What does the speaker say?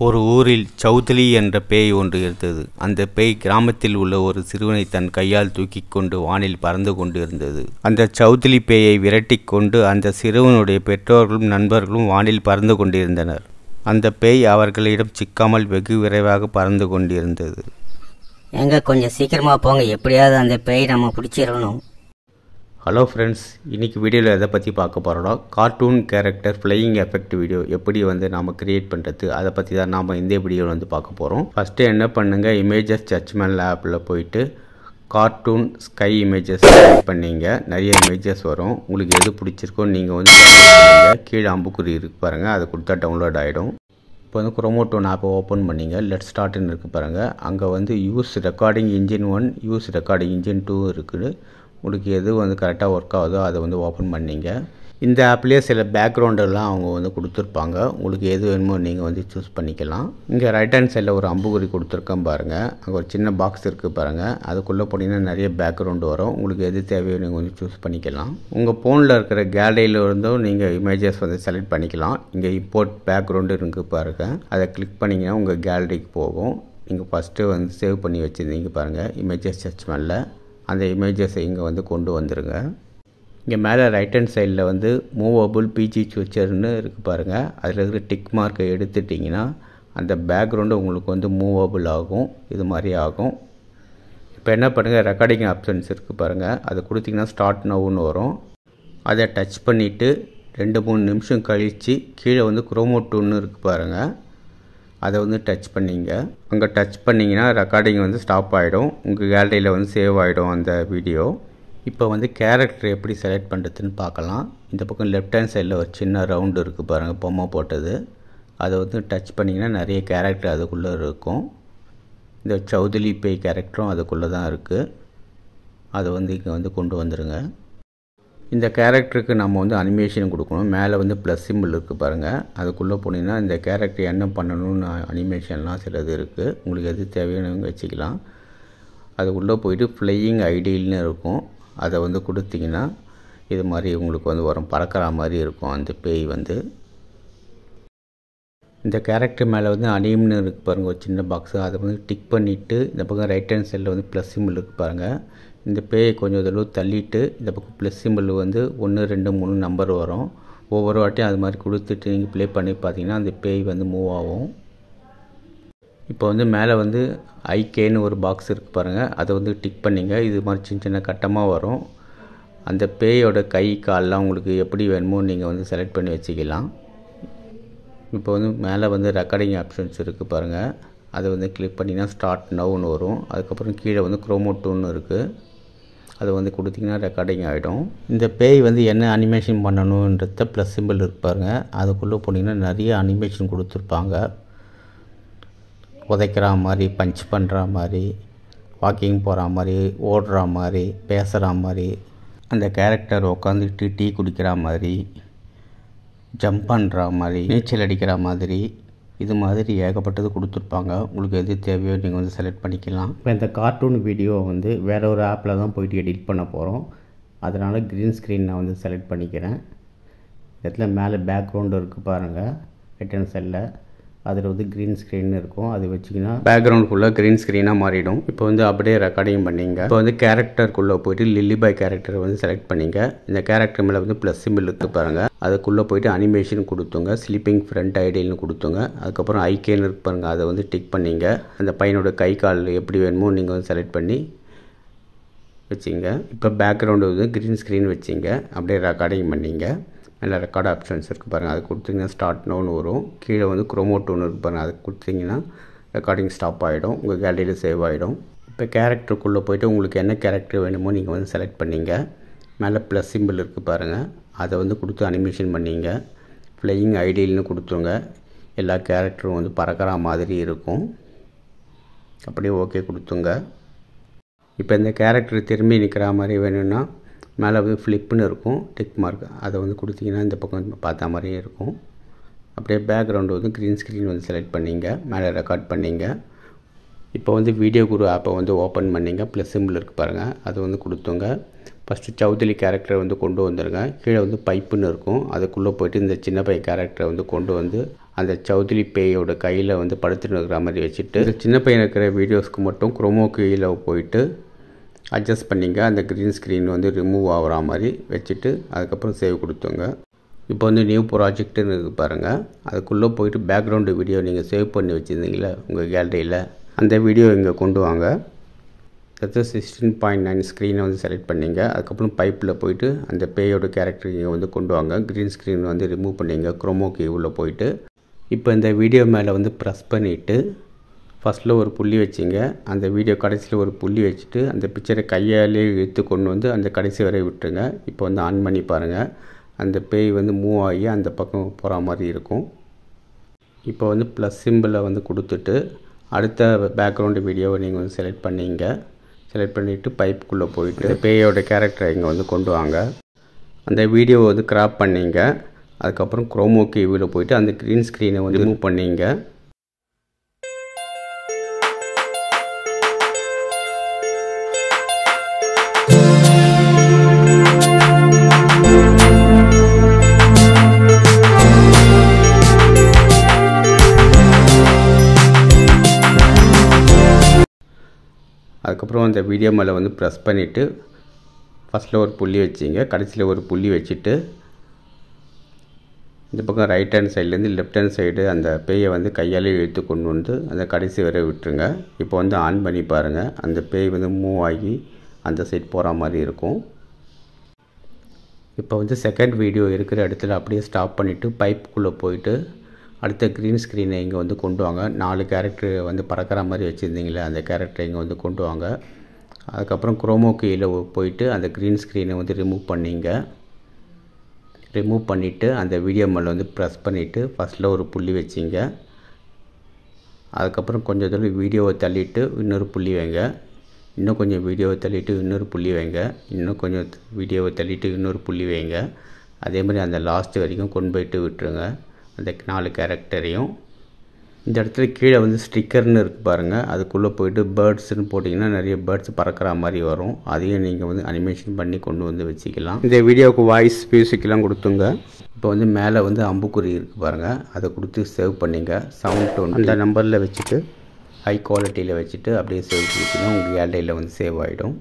ஒரு ஊரில் சௌத்லி என்ற பேய் ஒன்று இருந்தது. அந்த பேய் கிராமத்தில் உள்ள ஒரு சிறுவனை தன் கையால் தூக்கிக் கொண்டு வானில் பறந்து கொண்டு இருந்தது. அந்த சௌத்லி பேயை விரட்டி கொண்டு அந்த சிறுவனுடைய பெற்றோர்களும் நண்பர்களும் வானில் பறந்து கொண்டிருந்தனர். அந்த பேய் அவர்களிடம் சிக்காமல் வெகு விரைவாக பறந்து கொண்டிருந்தது. கொஞ்சம் சீக்கிரமாக போங்க, எப்படியாவது அந்த பேய் நம்ம பிடிச்சிடணும். ஹலோ ஃப்ரெண்ட்ஸ், இன்றைக்கி வீடியோவில் எதை பற்றி பார்க்க போகிறோன்னா, cartoon character flying effect video எப்படி நாம் க்ரியேட் பண்ணுறது, அதை பற்றி தான் நாம் இந்த வீடியோவில் பார்க்க போகிறோம். ஃபஸ்ட்டு என்ன பண்ணுங்கள், இமேஜஸ் ஜட்ஜ்மெண்ட் ஆப்பில் போயிட்டு கார்ட்டூன் ஸ்கை இமேஜஸ் செலக்ட் பண்ணிங்க. நிறைய இமேஜஸ் வரும். உங்களுக்கு எது பிடிச்சிருக்கோ நீங்கள் கீழே அம்புக்குறி இருக்கு பாருங்கள், அதை கொடுத்தா டவுன்லோட் ஆகிடும். இப்போ குரோமோட்டோன் ஆப்பை ஓப்பன் பண்ணிங்க. லெட் ஸ்டார்ட்னு இருக்குது பாருங்கள். அங்கே use recording engine 1, use recording engine 2 இருக்குது. உங்களுக்கு எது கரெக்டாக ஒர்க் ஆகுதோ அதை ஓப்பன் பண்ணிங்க. இந்த ஆப்லேயே சில பேக்ரவுண்டெல்லாம் அவங்க கொடுத்துருப்பாங்க. உங்களுக்கு எது வேணுமோ நீங்கள் சூஸ் பண்ணிக்கலாம். இங்கே ரைட் ஹேண்ட் சைடில் ஒரு அம்புக்குறி கொடுத்துருக்கேன் பாருங்கள். அங்கே ஒரு சின்ன பாக்ஸ் இருக்குது பாருங்கள். அதுக்குள்ளே போனீங்கன்னா நிறைய பேக்ரவுண்டு வரும். உங்களுக்கு எது தேவையோ நீங்கள் சூஸ் பண்ணிக்கலாம். உங்கள் ஃபோனில் இருக்கிற கேலரியில் இருந்தும் நீங்கள் இமேஜஸ் செலக்ட் பண்ணிக்கலாம். இங்கே இம்போர்ட் பேக்ரவுண்டு இருக்குது பாருங்கள். அதை கிளிக் பண்ணிங்கன்னா உங்கள் கேலரிக்கு போகும். நீங்கள் ஃபஸ்ட்டு சேவ் பண்ணி வச்சுருந்தீங்க பாருங்கள் இமேஜஸ் ஜட்ஜ்மெண்ட்டில். அந்த இமேஜஸை இங்கே கொண்டு வந்துடுங்க. இங்கே மேலே ரைட் ஹேண்ட் சைடில் மூவபிள் பிஜி ஸ்விட்சர்னு இருக்குது பாருங்கள். அதில் இருக்கிற டிக் மார்க்கை எடுத்துட்டிங்கன்னா அந்த பேக்ரவுண்டு உங்களுக்கு மூவபிள் ஆகும். இது மாதிரி ஆகும். இப்போ என்ன பண்ணுங்கள், ரெக்கார்டிங் ஆப்ஷன்ஸ் இருக்குது பாருங்கள். அதை கொடுத்திங்கன்னா ஸ்டார்ட் நவுன்னு வரும். அதை டச் பண்ணிவிட்டு 2-3 நிமிஷம் கழித்து கீழே குரோமோட்டோன்னு இருக்குது பாருங்கள். அதை டச் பண்ணிங்க. அங்கே டச் பண்ணிங்கன்னா ரெக்கார்டிங் ஸ்டாப் ஆகிடும். உங்கள் கேலரியில் சேவ் ஆகிடும் அந்த வீடியோ. இப்போ கேரக்டர் எப்படி செலக்ட் பண்ணுறதுன்னு பார்க்கலாம். இந்த பக்கம் லெஃப்ட் ஹேண்ட் சைடில் ஒரு சின்ன ரவுண்டு இருக்குது பாருங்கள், பொம்மை போட்டது. அதை டச் பண்ணிங்கன்னா நிறைய கேரக்டர் அதுக்குள்ளே இருக்கும். இந்த சௌத்லி பேய் கேரக்டரும் அதுக்குள்ளே தான் இருக்குது. அதை இங்கே கொண்டு வந்துடுங்க. இந்த கேரக்டருக்கு நம்ம அனிமேஷன் கொடுக்கணும். மேலே ப்ளஸ் சிம்பிள் இருக்குது பாருங்கள். அதுக்குள்ளே போனீங்கன்னா இந்த கேரக்டர் என்ன பண்ணணும்னு அனிமேஷன்லாம் சிலது இருக்குது. உங்களுக்கு எது தேவையான வச்சுக்கலாம். அதுக்குள்ளே போயிட்டு ஃப்ளையிங் ஐடியல்னு இருக்கும். அதை கொடுத்தீங்கன்னா இது மாதிரி உங்களுக்கு வரும், பறக்கிற மாதிரி இருக்கும் அந்த பேய். இந்த கேரக்டர் மேலே அனிம்னு இருக்குது பாருங்கள், ஒரு சின்ன பாக்ஸு. அதை டிக் பண்ணிவிட்டு இந்த பக்கம் ரைட் ஹேண்ட் சைடில் ப்ளஸ் சிம்பிள் இருக்குது பாருங்கள். இந்த பேயை கொஞ்சம் தடவை தள்ளிட்டு இந்த பக்கம் ப்ளஸ் சிம்பிள் 1, 2, 3 நம்பர் வரும். ஒவ்வொரு வாட்டியும் அது மாதிரி கொடுத்துட்டு நீங்கள் ப்ளே பண்ணி பார்த்தீங்கன்னா அந்த பேய் மூவ் ஆகும். இப்போ மேலே ஐகேன்னு ஒரு பாக்ஸ் இருக்குது பாருங்கள். அதை டிக் பண்ணிங்க. இது மாதிரி சின்ன சின்ன கட்டமாக வரும். அந்த பேயோட கை கால்லாம் உங்களுக்கு எப்படி வேணுமோ நீங்கள் செலக்ட் பண்ணி வச்சுக்கலாம். இப்போ மேலே ரெக்கார்டிங் ஆப்ஷன்ஸ் இருக்குது பாருங்கள். அதை கிளிக் பண்ணிங்கன்னா ஸ்டார்ட் நவுன்னு வரும். அதுக்கப்புறம் கீழே குரோமோட்டோன்னு இருக்குது. அதை கொடுத்திங்கன்னா ரெக்கார்டிங் ஆகிடும். இந்த பேய் என்ன அனிமேஷன் பண்ணணுன்றத ப்ளஸ் சிம்பிள் இருக்கு பாருங்கள். அதுக்குள்ளே போனீங்கன்னா நிறைய அனிமேஷன் கொடுத்துருப்பாங்க. உதைக்கிற மாதிரி, பஞ்ச் பண்ணுற மாதிரி, வாக்கிங் போகிற மாதிரி, ஓடுற மாதிரி, பேசுகிற மாதிரி, அந்த கேரக்டர் உட்காந்துட்டு டீ குடிக்கிற மாதிரி, ஜம்ப் பண்ணுற மாதிரி, நீச்சல் அடிக்கிற மாதிரி, இது மாதிரி ஏகப்பட்டது கொடுத்துருப்பாங்க. உங்களுக்கு எது தேவையோ நீங்கள் செலக்ட் பண்ணிக்கலாம். இப்போ இந்த கார்ட்டூன் வீடியோ வேறு ஒரு ஆப்பில் தான் போய்ட்டு எடிட் பண்ண போகிறோம். அதனால் க்ரீன் ஸ்க்ரீன் நான் செலக்ட் பண்ணிக்கிறேன். இடத்துல மேலே பேக்ரவுண்டு இருக்குது பாருங்கள், ரைட் ஹேண்ட் சைடில். அதில் க்ரீன் ஸ்க்ரீன் இருக்கும். அது வச்சிங்கன்னா பேக்ரவுண்டுக்குள்ளே க்ரீன் ஸ்க்ரீனாக மாறிடும். இப்போ அப்படியே ரெக்கார்டிங் பண்ணிங்க. இப்போ கேரக்டருக்குள்ளே போய்ட்டு லில்லிபாய் கேரக்டரை செலக்ட் பண்ணிங்க. இந்த கேரக்டர் மேலே ப்ளஸ் சிம்பிள் இருக்குது பாருங்கள். அதுக்குள்ளே போய்ட்டு அனிமேஷன் கொடுத்துங்க. ஸ்லீப்பிங் ஃப்ரண்ட் ஐடியல்னு கொடுத்துங்க. அதுக்கப்புறம் ஐகேன்னு இருக்கு பாருங்கள். அதை டிக் பண்ணிங்க. அந்த பையனோட கை கால் எப்படி வேணுமோ நீங்கள் செலக்ட் பண்ணி வச்சிங்க. இப்போ பேக்ரவுண்டு க்ரீன் ஸ்க்ரீன் வச்சிங்க. அப்படியே ரெக்கார்டிங் பண்ணிங்க. நல்ல ரெக்கார்ட் ஆப்ஷன்ஸ் இருக்குது பாருங்கள். அது கொடுத்திங்கன்னா ஸ்டார்ட் நோன்னு வரும். கீழே குரோமோட்டோன்னு இருக்குது பாருங்கள். அது கொடுத்திங்கன்னா ரெக்கார்டிங் ஸ்டாப் ஆகிடும். உங்கள் கேலரியில் சேவ் ஆகிடும். இப்போ கேரக்டருக்குள்ளே போய்ட்டு உங்களுக்கு என்ன கேரக்டர் வேணுமோ நீங்கள் செலக்ட் பண்ணிங்க. மேலே ப்ளஸ் சிம்பிள் இருக்குது பாருங்கள். அதை கொடுத்து அனிமேஷன் பண்ணிங்க. ஃப்ளையிங் ஐடியல்னு கொடுத்துருங்க. எல்லா கேரக்டரும் பறக்கிற மாதிரி இருக்கும். அப்படியே ஓகே கொடுத்துங்க. இப்போ இந்த கேரக்டர் திரும்பி நிற்கிற மாதிரி வேணும்னா மேலே ஃப்ளிப்புன்னு இருக்கும், டிக் மார்க். அதை கொடுத்திங்கன்னா இந்த பக்கம் பார்த்த மாதிரியே இருக்கும். அப்படியே பேக்ரவுண்டு க்ரீன் ஸ்க்ரீன் செலக்ட் பண்ணிங்க. மேலே ரெக்கார்ட் பண்ணிங்க. இப்போ வீடியோ குரு ஆப்பை ஓப்பன் பண்ணிங்க. ப்ளஸ் சிம்பிள் இருக்குது பாருங்கள். அது கொடுத்துங்க. ஃபஸ்ட்டு சௌத்லி கேரக்டரை கொண்டு வந்துடுங்க. கீழே பைப்புன்னு இருக்கும். அதுக்குள்ளே போய்ட்டு இந்த சின்ன பை கேரக்டரை கொண்டு அந்த சௌத்ரி பேயோட கையில் வந்து படுத்துட்டு இருக்கிற மாதிரி வச்சுட்டு சின்ன பையன் இருக்கிற வீடியோஸ்க்கு மட்டும் குரோமோ கீயில் போயிட்டு அட்ஜஸ்ட் பண்ணிங்க. அந்த க்ரீன் ஸ்க்ரீன் வந்து ரிமூவ் ஆகிற மாதிரி வச்சுட்டு அதுக்கப்புறம் சேவ் கொடுத்துங்க. இப்போ வந்து நியூ ப்ராஜெக்ட்டுன்னு இருக்குது பாருங்கள். அதுக்குள்ளே போயிட்டு பேக்ரவுண்டு வீடியோ நீங்கள் சேவ் பண்ணி வச்சுருந்தீங்களே உங்கள் கேலரியில், அந்த வீடியோ இங்கே கொண்டு வாங்க. அடுத்து 16:9 ஸ்க்ரீனை வந்து செலக்ட் பண்ணிங்க. அதுக்கப்புறம் பைப்பில் போயிட்டு அந்த பேயோட கேரக்டர் இங்கே வந்து கொண்டு வாங்க. க்ரீன் ஸ்க்ரீன் வந்து ரிமூவ் பண்ணிங்க குரோமோ கீ உள்ளே போயிட்டு. இப்போ இந்த வீடியோ மேலே வந்து ப்ரெஸ் பண்ணிவிட்டு ஃபஸ்ட்டில் ஒரு புள்ளி வச்சிங்க. அந்த வீடியோ கடைசியில் ஒரு புள்ளி வச்சுட்டு அந்த பிக்சரை கையாலே இழுத்து கொண்டு வந்து அந்த கடைசி வரை விட்டுருங்க. இப்போ வந்து ஆன் பண்ணி பாருங்கள். அந்த பேய் வந்து மூவ் ஆகி அந்த பக்கம் போகிற மாதிரி இருக்கும். இப்போ வந்து ப்ளஸ் சிம்பிளை வந்து கொடுத்துட்டு அடுத்த பேக்ரவுண்டு வீடியோவை நீங்கள் வந்து செலக்ட் பண்ணிங்க. செலக்ட் பண்ணிவிட்டு பைப்புக்குள்ளே போயிட்டு பேயோட கேரக்டரை இங்கே வந்து கொண்டு வாங்க. அந்த வீடியோவை வந்து கிராப் பண்ணிங்க. அதுக்கப்புறம் குரோமோ கீவில் போயிட்டு அந்த க்ரீன் ஸ்க்ரீனை வந்து ரிமூவ் பண்ணிங்க. அதுக்கப்புறம் அந்த வீடியோ மேலே வந்து ப்ரெஸ் பண்ணிவிட்டு ஃபஸ்ட்டில் ஒரு புள்ளி வச்சிங்க. கடைசியில் ஒரு புள்ளி வச்சுட்டு இந்த பக்கம் ரைட் ஹேண்ட் சைட்லேருந்து லெஃப்ட் ஹேண்ட் சைடு அந்த பேயை வந்து கையாலே இழுத்து கொண்டு வந்து அந்த கடைசி வரை விட்டுருங்க. இப்போ வந்து ஆன் பண்ணி பாருங்கள். அந்த பேய் வந்து மூவ் ஆகி அந்த சைட் போகிற மாதிரி இருக்கும். இப்போ வந்து செகண்ட் வீடியோ இருக்கிற இடத்துல அப்படியே ஸ்டாப் பண்ணிவிட்டு பைப்புக்குள்ளே போயிட்டு அடுத்த க்ரீன் ஸ்க்ரீனை இங்கே வந்து கொண்டு வாங்க. 4 கேரக்டர் வந்து பறக்கிற மாதிரி வச்சுருந்தீங்களே அந்த கேரக்டரை இங்கே வந்து கொண்டு வாங்க. அதுக்கப்புறம் குரோமோ கீயில் போயிட்டு அந்த க்ரீன் ஸ்க்ரீனை வந்து ரிமூவ் பண்ணிங்க. ரிமூவ் பண்ணிவிட்டு அந்த வீடியோ மேலே வந்து ப்ரெஸ் பண்ணிவிட்டு ஃபஸ்ட்டில் ஒரு புள்ளி வச்சிங்க. அதுக்கப்புறம் கொஞ்சம் தூரம் வீடியோவை தள்ளிட்டு இன்னொரு புள்ளி வைங்க. இன்னும் கொஞ்சம் வீடியோவை தள்ளிட்டு இன்னொரு புள்ளி வைங்க. இன்னும் கொஞ்சம் வீடியோவை தள்ளிட்டு இன்னொரு புள்ளி வைங்க. அதே மாதிரி அந்த லாஸ்ட் வரைக்கும் கொண்டு போயிட்டு விட்டுருங்க அந்த 4 கேரக்டரையும். இந்த இடத்துல கீழே வந்து ஸ்டிக்கர்னு இருக்குது பாருங்கள். அதுக்குள்ளே போயிட்டு பேர்ட்ஸ்ன்னு போட்டிங்கன்னா நிறைய பேர்ட்ஸ் பறக்கிற மாதிரி வரும். அதையும் நீங்கள் வந்து அனிமேஷன் பண்ணி கொண்டு வந்து வச்சுக்கலாம். இந்த வீடியோவுக்கு வாய்ஸ் மியூசிக்லாம் கொடுத்துங்க. இப்போ வந்து மேலே வந்து அம்புக்குறி இருக்குது பாருங்கள். அதை கொடுத்து சேவ் பண்ணிங்க. சவுண்ட் டோன் அந்த நம்பரில் வச்சுட்டு ஹை குவாலிட்டியில் வச்சுட்டு அப்படியே சேவ் பண்ணிங்கன்னா உங்கள் கேலரியில் வந்து சேவ் ஆகிடும்.